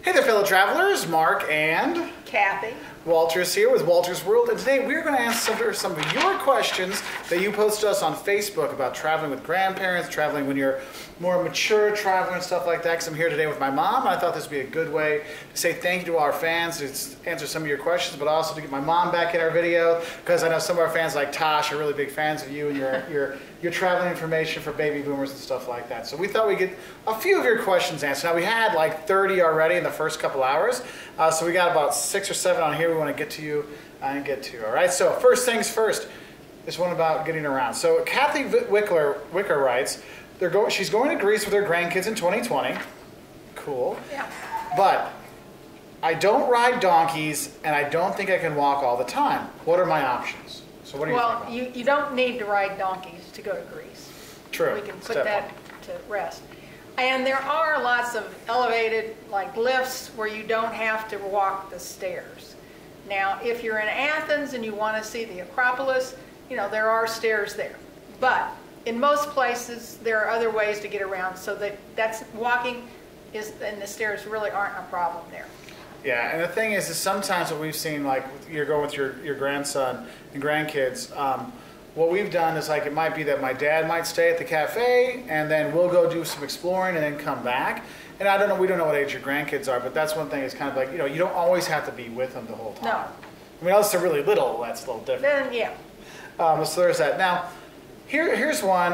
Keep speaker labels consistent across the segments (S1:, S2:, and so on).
S1: Hey there, fellow travelers. Mark and
S2: Kathy.
S1: Wolters here with Wolters World, and today we're going to answer some of your questions that you posted us on Facebook about traveling with grandparents, traveling when you're more mature, traveling and stuff like that. Because I'm here today with my mom, and I thought this would be a good way to say thank you to our fans, to answer some of your questions, but also to get my mom back in our video, because I know some of our fans like Tosh are really big fans of you and your traveling information for baby boomers and stuff like that. So we thought we'd get a few of your questions answered. Now we had like 30 already in the first couple hours, so we got about 6 or 7 on here we want to get to you and get to. All right, so first things first, this one about getting around. So Kathy Wicker writes, she's going to Greece with her grandkids in 2020. Cool.
S2: Yeah.
S1: But I don't ride donkeys and I don't think I can walk all the time. What are my options? So what do you think about?
S2: Well, you don't need to ride donkeys to go to Greece.
S1: True.
S2: We can put that to rest. And there are lots of elevated like lifts where you don't have to walk the stairs. Now, if you're in Athens and you want to see the Acropolis, you know, there are stairs there. But in most places, there are other ways to get around, so that's walking and the stairs really aren't a problem there.
S1: Yeah, and the thing is sometimes what we've seen, like you're going with your grandson and grandkids, what we've done is like it might be that my dad might stay at the cafe and then we'll go do some exploring and then come back. And I don't know, we don't know what age your grandkids are, but that's one thing is kind of like, you know, you don't always have to be with them the whole time.
S2: No.
S1: I mean, unless they're really little, that's a little different.
S2: Then, yeah.
S1: So there's that. Now, here's one.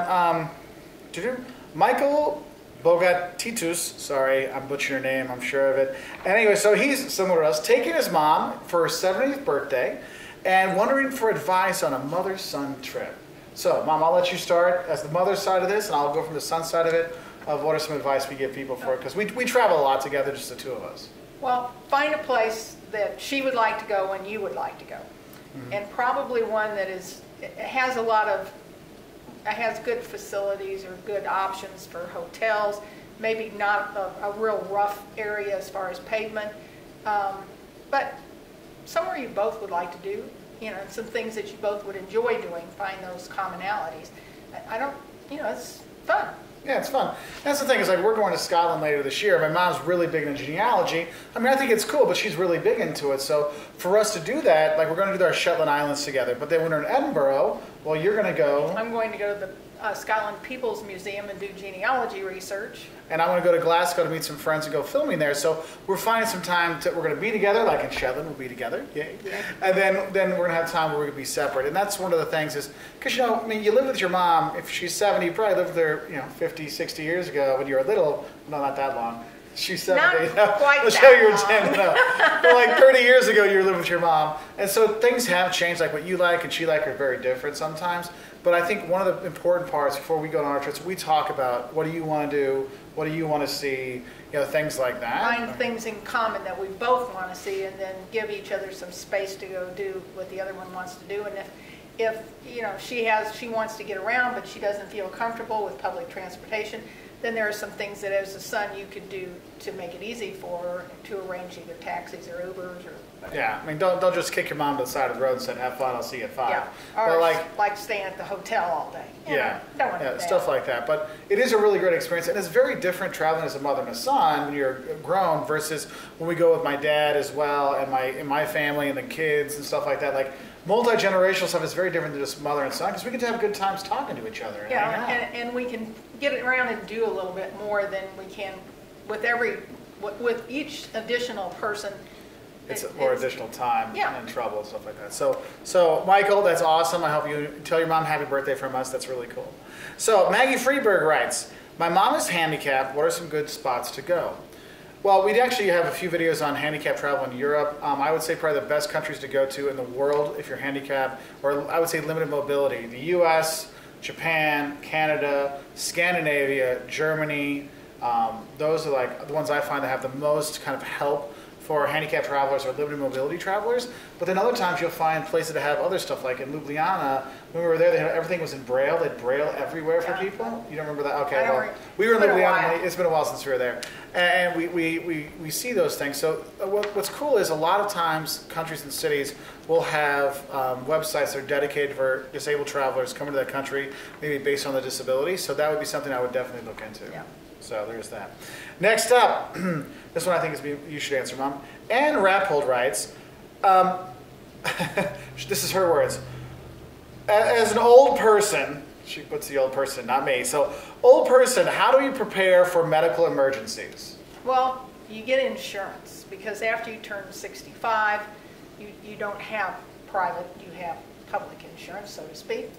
S1: Michael Bogatitus, sorry, I'm butchering your name, I'm sure of it. And anyway, so he's similar to us, taking his mom for her 70th birthday and wondering for advice on a mother-son trip. So, Mom, I'll let you start as the mother's side of this, and I'll go from the son side of it, of what are some advice we give people for it, because we travel a lot together, just the two of us.
S2: Well, find a place that she would like to go and you would like to go. Mm-hmm. And probably one that has good facilities or good options for hotels, maybe not a real rough area as far as pavement, but somewhere you both would like to do, you know, some things that you both would enjoy doing, find those commonalities. It's fun.
S1: Yeah, it's fun. That's the thing, is like we're going to Scotland later this year. My mom's really big into genealogy. I mean, I think it's cool, but she's really big into it. So for us to do that, like we're going to do our Shetland Islands together. But then when we're in Edinburgh, well, you're going to go.
S2: I'm going to go to the Scotland People's Museum and do genealogy research.
S1: And I want to go to Glasgow to meet some friends and go filming there. So we're finding some time we're going to be together, like in Shetland, we'll be together. Yay. Yeah. And then we're going to have time where we're going to be separate. And that's one of the things is, because, you know, I mean, you live with your mom. If she's 70, you probably lived with her, you know, 50, 60 years ago when you were little. No, not that long. She's 70.
S2: Not quite
S1: Let's
S2: that
S1: show you
S2: long.
S1: 10. No. But like 30 years ago, you were living with your mom. And so things have changed. Like what you like and she like are very different sometimes. But I think one of the important parts before we go on our trips, we talk about what do you want to do, what do you want to see, you know, things like that.
S2: Find things in common that we both want to see, and then give each other some space to go do what the other one wants to do. And if you know she wants to get around, but she doesn't feel comfortable with public transportation, then there are some things that as a son you could do to make it easy for her to arrange either taxis or Ubers or whatever.
S1: Yeah, I mean, don't just kick your mom to the side of the road and say, have fun, I'll see you at 5.
S2: Yeah, or like staying at the hotel all day. Don't want to do that.
S1: Stuff like that. But it is a really great experience, and it's very different traveling as a mother and a son when you're grown versus when we go with my dad as well and my family and the kids and stuff like that. Like multi-generational stuff is very different than just mother and son, because we get to have good times talking to each other.
S2: And we can get around and do a little bit more than we can with each additional person.
S1: It's more additional time and trouble and stuff like that. So Michael, that's awesome. I hope you tell your mom happy birthday from us. That's really cool. So Maggie Freeberg writes, my mom is handicapped. What are some good spots to go? Well, we actually have a few videos on handicapped travel in Europe. I would say probably the best countries to go to in the world if you're handicapped, or I would say limited mobility. The U.S., Japan, Canada, Scandinavia, Germany. Those are like the ones I find that have the most kind of help for handicapped travelers or limited mobility travelers. But then other times you'll find places that have other stuff, like in Ljubljana, when we were there, everything was in Braille. They had Braille everywhere for people. You don't remember that? Okay, well, we were in Ljubljana. It's been a while since we were there. And we see those things. So what's cool is a lot of times countries and cities will have websites that are dedicated for disabled travelers coming to that country, maybe based on the disability. So that would be something I would definitely look into.
S2: Yeah.
S1: So there's that. Next up, this one I think you should answer, Mom. Anne Rappold writes, this is her words. As an old person, she puts the old person, not me. So, old person, how do you prepare for medical emergencies?
S2: Well, you get insurance because after you turn 65, you don't have private, you have public insurance, so to speak.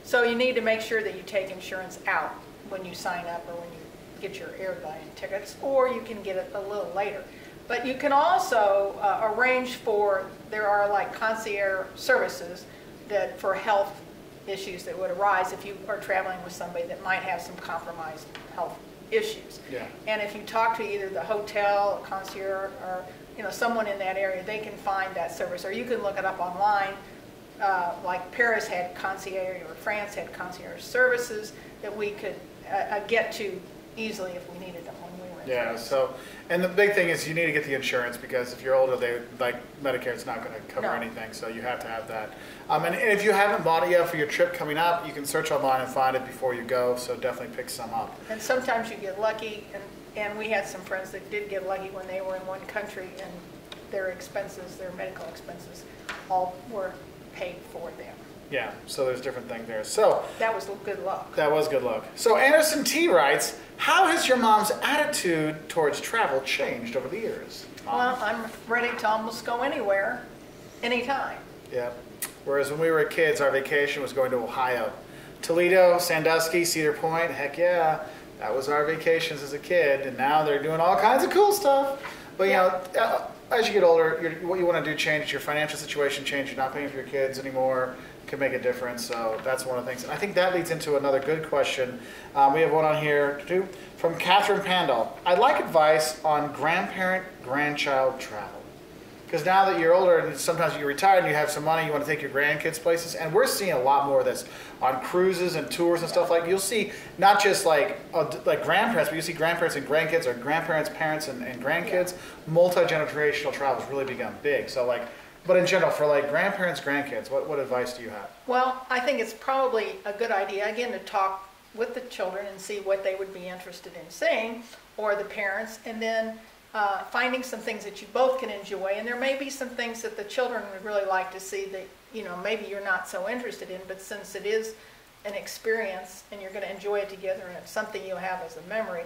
S2: So you need to make sure that you take insurance out when you sign up or when you get your airline tickets, or you can get it a little later. But you can also arrange for, there are like concierge services that for health issues that would arise if you are traveling with somebody that might have some compromised health issues.
S1: Yeah.
S2: And if you talk to either the hotel, a concierge, or someone in that area, they can find that service. Or you can look it up online. Like Paris had concierge, or France had concierge services that we could get to easily if we needed them when we were in France.
S1: So, and the big thing is you need to get the insurance because if you're older, Medicare is not going to cover anything, so you have to have that. And if you haven't bought it yet for your trip coming up, you can search online and find it before you go, so definitely pick some up.
S2: And sometimes you get lucky, and we had some friends that did get lucky when they were in one country and their expenses, their medical expenses, all were paid for them.
S1: Yeah, so there's different things there. So
S2: that was good luck.
S1: That was good luck. So Anderson T writes, how has your mom's attitude towards travel changed over the years? Mom?
S2: Well, I'm ready to almost go anywhere, anytime.
S1: Yeah. Whereas when we were kids, our vacation was going to Ohio. Toledo, Sandusky, Cedar Point, heck yeah. That was our vacations as a kid. And now they're doing all kinds of cool stuff. But, as you get older, what you want to do changes. Your financial situation changes. You're not paying for your kids anymore. Can make a difference. So that's one of the things. And I think that leads into another good question. We have one on here too from Catherine Pandal. I'd like advice on grandparent-grandchild travel. Because now that you're older and sometimes you're retired and you have some money, you want to take your grandkids places. And we're seeing a lot more of this on cruises and tours and stuff. Like you'll see not just like grandparents, but you see grandparents and grandkids, or grandparents, parents, and grandkids. Multi-generational travel has really become big. So but in general, for grandparents, grandkids, what advice do you have?
S2: Well, I think it's probably a good idea, again, to talk with the children and see what they would be interested in seeing, or the parents, and then finding some things that you both can enjoy. And there may be some things that the children would really like to see that, maybe you're not so interested in, but since it is an experience and you're going to enjoy it together and it's something you'll have as a memory,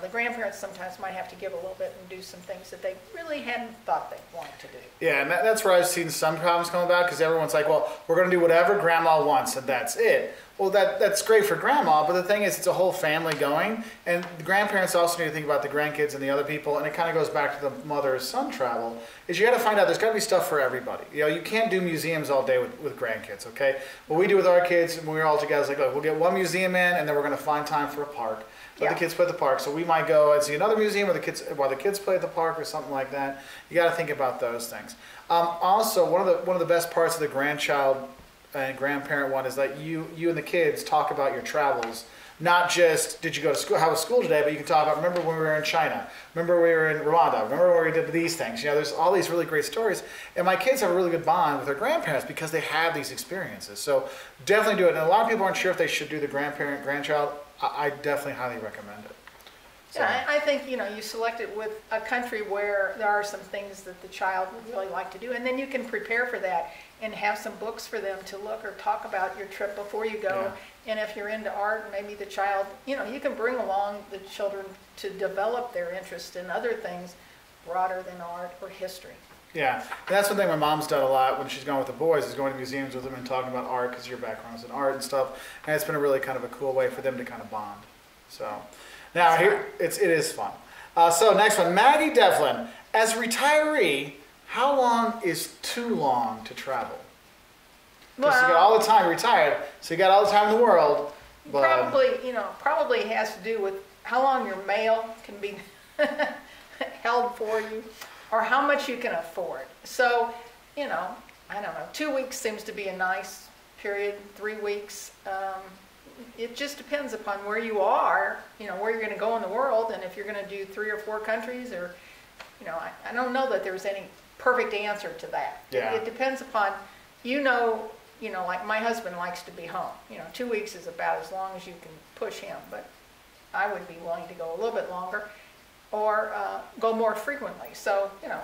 S2: the grandparents sometimes might have to give a little bit and do some things that they really hadn't thought they wanted to do.
S1: Yeah, and that's where I've seen some problems come about, because everyone's like, well, we're going to do whatever grandma wants, and that's it. Well, that's great for grandma, but the thing is, it's a whole family going, and the grandparents also need to think about the grandkids and the other people, and it kind of goes back to the mother-son travel, is you got to find out there's got to be stuff for everybody. You can't do museums all day with grandkids, okay? What we do with our kids when we're all together is like, look, we'll get one museum in, and then we're going to find time for a park. Let the kids play at the park. So we might go and see another museum while the kids play at the park or something like that. You got to think about those things. Also, one of the best parts of the grandchild and grandparent one is that you and the kids talk about your travels. Not just did you go to school, how was school today, but you can talk about, remember when we were in China, remember we were in Rwanda, remember when we did these things. There's all these really great stories. And my kids have a really good bond with their grandparents because they have these experiences. So definitely do it. And a lot of people aren't sure if they should do the grandparent-grandchild. I definitely highly recommend it. So.
S2: Yeah, I think, you select it with a country where there are some things that the child would really like to do, and then you can prepare for that and have some books for them to look or talk about your trip before you go. Yeah. And if you're into art, maybe the child, you can bring along the children to develop their interest in other things broader than art or history.
S1: Yeah, and that's one thing my mom's done a lot when she's gone with the boys, is going to museums with them and talking about art, because your background is in art and stuff, and it's been a really kind of a cool way for them to kind of bond. So now here it is fun. So next one, Maggie Devlin. As a retiree, how long is too long to travel? Because you got all the time retired, so you got all the time in the world. But
S2: probably has to do with how long your mail can be held for you, or how much you can afford. So, I don't know, 2 weeks seems to be a nice period, 3 weeks. It just depends upon where you are, where you're going to go in the world, and if you're going to do 3 or 4 countries, or, I don't know that there's any perfect answer to that.
S1: Yeah.
S2: It depends upon, like my husband likes to be home. 2 weeks is about as long as you can push him, but I would be willing to go a little bit longer or go more frequently. So, you know.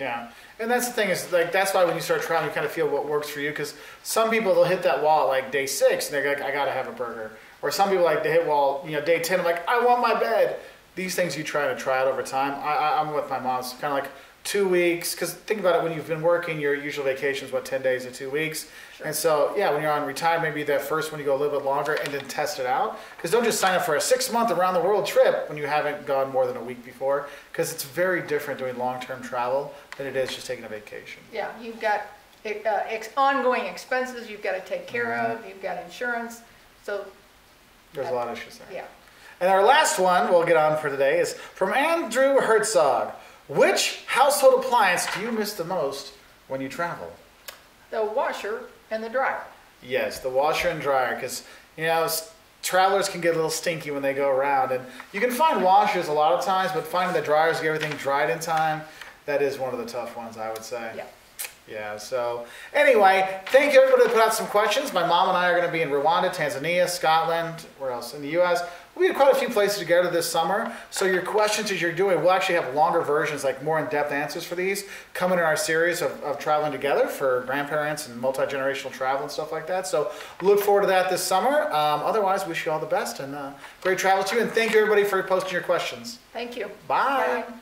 S1: Yeah, and that's the thing is like that's why when you start traveling, you kind of feel what works for you. Because some people they'll hit that wall at like day 6, and they're like, I gotta have a burger. Or some people like they hit wall, you know, day 10. I'm like, I want my bed. These things you try to try out over time. I'm with my mom. It's kind of like 2 weeks. Because think about it, when you've been working, your usual vacation is what 10 days to 2 weeks. Sure. And so yeah, when you're on retire, maybe that first one you go a little bit longer and then test it out. Because don't just sign up for a 6-month around the world trip when you haven't gone more than a week before. Because it's very different doing long-term travel than it is just taking a vacation.
S2: Yeah, you've got ongoing expenses you've got to take care of. You've got insurance. So
S1: there's a lot of issues there.
S2: Yeah.
S1: And our last one we'll get on for today is from Andrew Herzog. Which household appliance do you miss the most when you travel?
S2: The washer and the dryer.
S1: Yes, the washer and dryer, because you know travelers can get a little stinky when they go around, and you can find washers a lot of times, but finding the dryers to get everything dried in time, that is one of the tough ones, I would say.
S2: Yeah.
S1: Yeah, so anyway, thank you everybody that put out some questions. My mom and I are going to be in Rwanda, Tanzania, Scotland, where else? In the U.S. We had quite a few places to go to this summer. So your questions as you're doing, we'll actually have longer versions, like more in-depth answers for these, coming in our series of traveling together for grandparents and multi-generational travel and stuff like that. So look forward to that this summer. Otherwise, wish you all the best and great travel to you. And thank you everybody for posting your questions.
S2: Thank you.
S1: Bye.
S2: Bye.